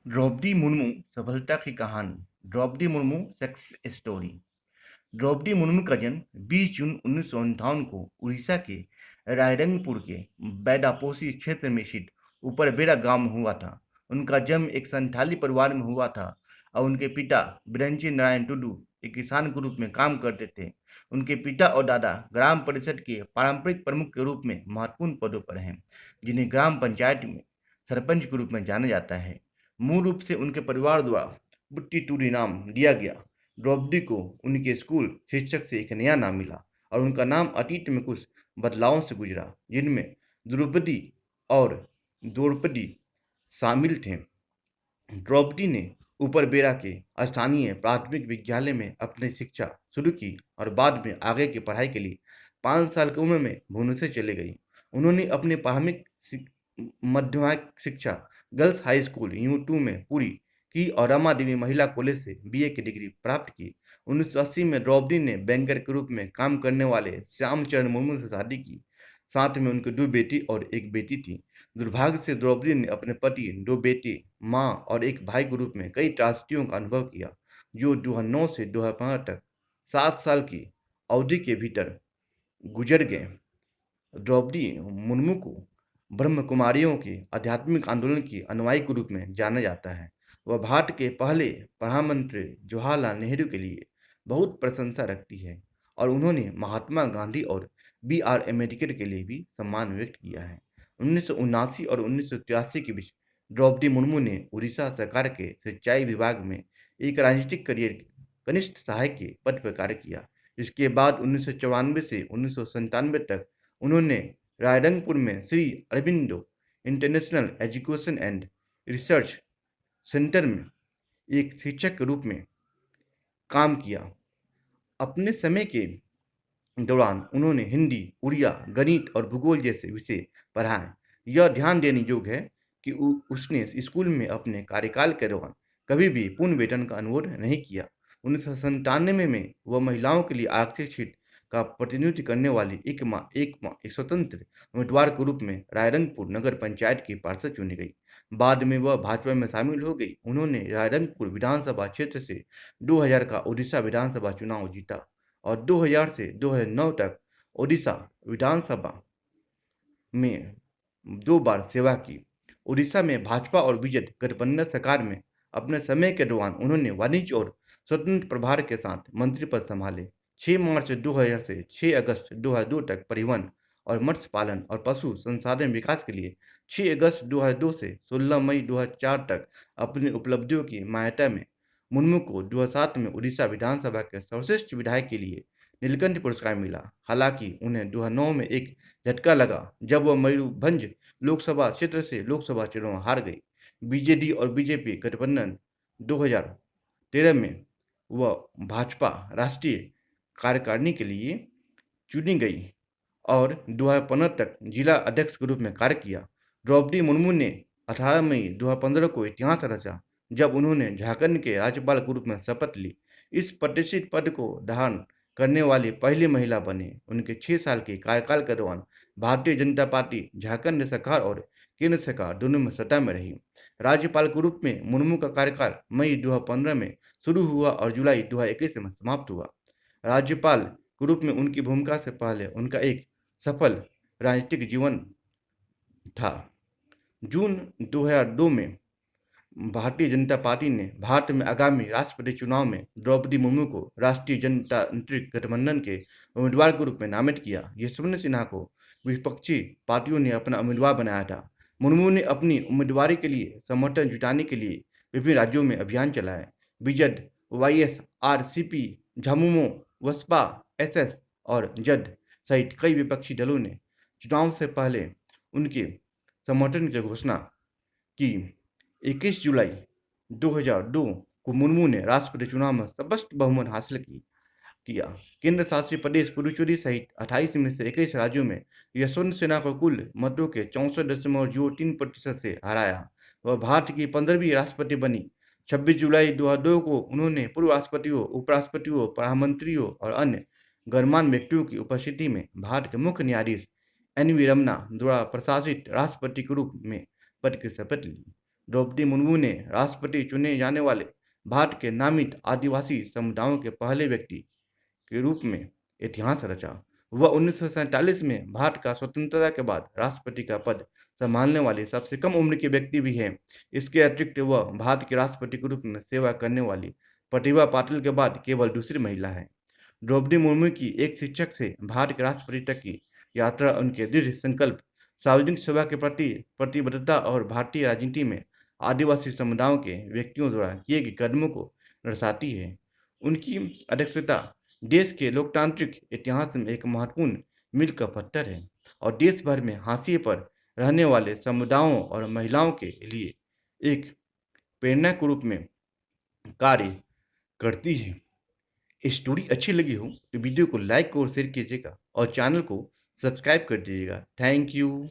द्रौपदी मुर्मू सफलता की कहानी। Draupadi Murmu success story. द्रौपदी मुर्मू का जन्म 20 जून 1958 को उड़ीसा के रायरंगपुर के बैडापोसी क्षेत्र में स्थित ऊपरबेड़ा गांव में हुआ था। उनका जन्म एक संथाली परिवार में हुआ था और उनके पिता बिरंची नारायण टुडू एक किसान के रूप में काम करते थे। उनके पिता और दादा ग्राम परिषद के पारंपरिक प्रमुख के रूप में महत्वपूर्ण पदों पर हैं, जिन्हें ग्राम पंचायत में सरपंच के रूप में जाना जाता है। मूल रूप से उनके परिवार द्वारा बुट्टी टूरी नाम दिया गया। द्रौपदी को उनके स्कूल शिक्षक से एक नया नाम मिला और उनका नाम अतीत में कुछ बदलावों से गुजरा, जिनमें द्रौपदी और द्रौपदी शामिल थे। द्रौपदी ने ऊपरबेड़ा के स्थानीय प्राथमिक विद्यालय में अपनी शिक्षा शुरू की और बाद में आगे की पढ़ाई के लिए 5 साल की उम्र में भुवनेश्वर चले गई। उन्होंने अपनी प्राथमिक माध्यमिक शिक्षा गर्ल्स हाई स्कूल U2 में पूरी की और रमा देवी महिला कॉलेज से BA की डिग्री प्राप्त की। 1980 में द्रौपदी ने बैंकर के रूप में काम करने वाले श्यामचरण मुर्मू से शादी की। साथ में उनकी 2 बेटी और एक बेटी थी। दुर्भाग्य से द्रौपदी ने अपने पति, 2 बेटे, मां और एक भाई के रूप में कई त्रासदियों का अनुभव किया, जो 2009 से 2015 तक 7 साल की अवधि के भीतर गुजर गए। द्रौपदी मुर्मू को ब्रह्म कुमारियों के आध्यात्मिक आंदोलन की अनुयायी के रूप में जाना जाता है। वह भारत के पहले प्रधानमंत्री जवाहरलाल नेहरू के लिए बहुत प्रशंसा रखती है और उन्होंने महात्मा गांधी और BR अम्बेडकर के लिए भी सम्मान व्यक्त किया है। 1979 और 1983 के बीच द्रौपदी मुर्मू ने उड़ीसा सरकार के सिंचाई विभाग में एक राजनीतिक करियर कनिष्ठ सहायक के पद पर कार्य किया। इसके बाद 1994 से 1997 तक उन्होंने रायरंगपुर में Shri Aurobindo international education and research centre में एक शिक्षक के रूप में काम किया। अपने समय के दौरान उन्होंने हिंदी, उड़िया, गणित और भूगोल जैसे विषय पढ़ाए। यह ध्यान देने योग्य है कि उसने स्कूल में अपने कार्यकाल के दौरान कभी भी पूर्ण वेतन का अनुरोध नहीं किया। 1997 में वह महिलाओं के लिए आरक्षित सीट का प्रतिनिधित्व करने वाली एक स्वतंत्र उम्मीदवार के रूप में रायरंगपुर नगर पंचायत की पार्षद चुनी गई। बाद में वह भाजपा में शामिल हो गई। उन्होंने रायरंगपुर विधानसभा क्षेत्र से 2000 का उड़ीसा विधानसभा चुनाव जीता और 2000 से 2009 तक ओडिशा विधानसभा में 2 बार सेवा की। उड़ीसा में भाजपा और बीजेपी गठबंधन सरकार में अपने समय के दौरान उन्होंने वाणिज्य और स्वतंत्र प्रभार के साथ मंत्री पद संभाले। 6 मार्च 2000 से 6 अगस्त 2002 तक परिवहन और मत्स्य पालन और पशु संसाधन विकास के लिए, 6 अगस्त 2002 से 16 मई 2004 तक अपनी उपलब्धियों की मान्यता में मुर्मू को 2007 में उड़ीसा विधानसभा के सर्वश्रेष्ठ विधायक के लिए नीलकंठ पुरस्कार मिला। हालांकि उन्हें 2009 में एक झटका लगा जब वह मयूरभंज लोकसभा क्षेत्र से लोकसभा चुनाव हार गई। BJD और बीजेपी गठबंधन 2013 में वह भाजपा राष्ट्रीय कार्यकारिणी के लिए चुनी गई और 2015 तक जिला अध्यक्ष के रूप में कार्य किया। द्रौपदी मुर्मू ने 18 मई 2015 को इतिहास रचा जब उन्होंने झारखंड के राज्यपाल के रूप में शपथ ली। इस प्रतिष्ठित पद को धारण करने वाली पहली महिला बने। उनके 6 साल के कार्यकाल के दौरान भारतीय जनता पार्टी झारखंड सरकार और केंद्र सरकार दोनों में सत्ता में रही। राज्यपाल के रूप में मुर्मू का कार्यकाल मई 2015 में शुरू हुआ और जुलाई 2021 में समाप्त हुआ। राज्यपाल के रूप में उनकी भूमिका से पहले उनका एक सफल राजनीतिक जीवन था। जून 2002 में भारतीय जनता पार्टी ने भारत में आगामी राष्ट्रपति चुनाव में द्रौपदी मुर्मू को राष्ट्रीय जनतांत्रिक गठबंधन के उम्मीदवार के रूप में नामित किया। यशवंत सिन्हा को विपक्षी पार्टियों ने अपना उम्मीदवार बनाया था। मुर्मू ने अपनी उम्मीदवारी के लिए समर्थन जुटाने के लिए विभिन्न राज्यों में अभियान चलाए। बीजेड, YSRCP, झामुमो, बसपा, SS और जद सहित कई विपक्षी दलों ने चुनाव से पहले उनके समर्थन की घोषणा की। 21 जुलाई 2002 को मुर्मू ने राष्ट्रपति चुनाव में स्पष्ट बहुमत हासिल किया। केंद्र शासित प्रदेश पुडुचेरी सहित 28 में से 21 राज्यों में यशवंत सिन्हा को कुल मतों के 64.03% से हराया। वह भारत की 15वीं राष्ट्रपति बनी। 26 जुलाई 2002 को उन्होंने पूर्व राष्ट्रपतियों, उपराष्ट्रपतियों, प्रधानमंत्रियों और अन्य गणमान्य व्यक्तियों की उपस्थिति में भारत के मुख्य न्यायाधीश NV रमन्ना द्वारा प्रशासित राष्ट्रपति के रूप में पद की शपथ ली। द्रौपदी मुर्मू ने राष्ट्रपति चुने जाने वाले भारत के नामित आदिवासी समुदायों के पहले व्यक्ति के रूप में इतिहास रचा। वह 1947 में भारत का स्वतंत्रता के बाद राष्ट्रपति का पद संभालने वाली सबसे कम उम्र के व्यक्ति भी हैं। इसके अतिरिक्त वह भारत के राष्ट्रपति के रूप में सेवा करने वाली प्रतिभा पाटिल के बाद केवल दूसरी महिला है। द्रौपदी मुर्मू की एक शिक्षक से भारत के राष्ट्रपति तक की यात्रा उनके दृढ़ संकल्प, सार्वजनिक सेवा के प्रति प्रतिबद्धता और भारतीय राजनीति में आदिवासी समुदायों के व्यक्तियों द्वारा किए गए कदमों को दर्शाती है। उनकी अध्यक्षता देश के लोकतांत्रिक इतिहास में एक महत्वपूर्ण मील का पत्थर है और देश भर में हाशिए पर रहने वाले समुदायों और महिलाओं के लिए एक प्रेरणा के रूप में कार्य करती है। स्टोरी अच्छी लगी हो तो वीडियो को लाइक और शेयर कीजिएगा और चैनल को सब्सक्राइब कर दीजिएगा। Thank you.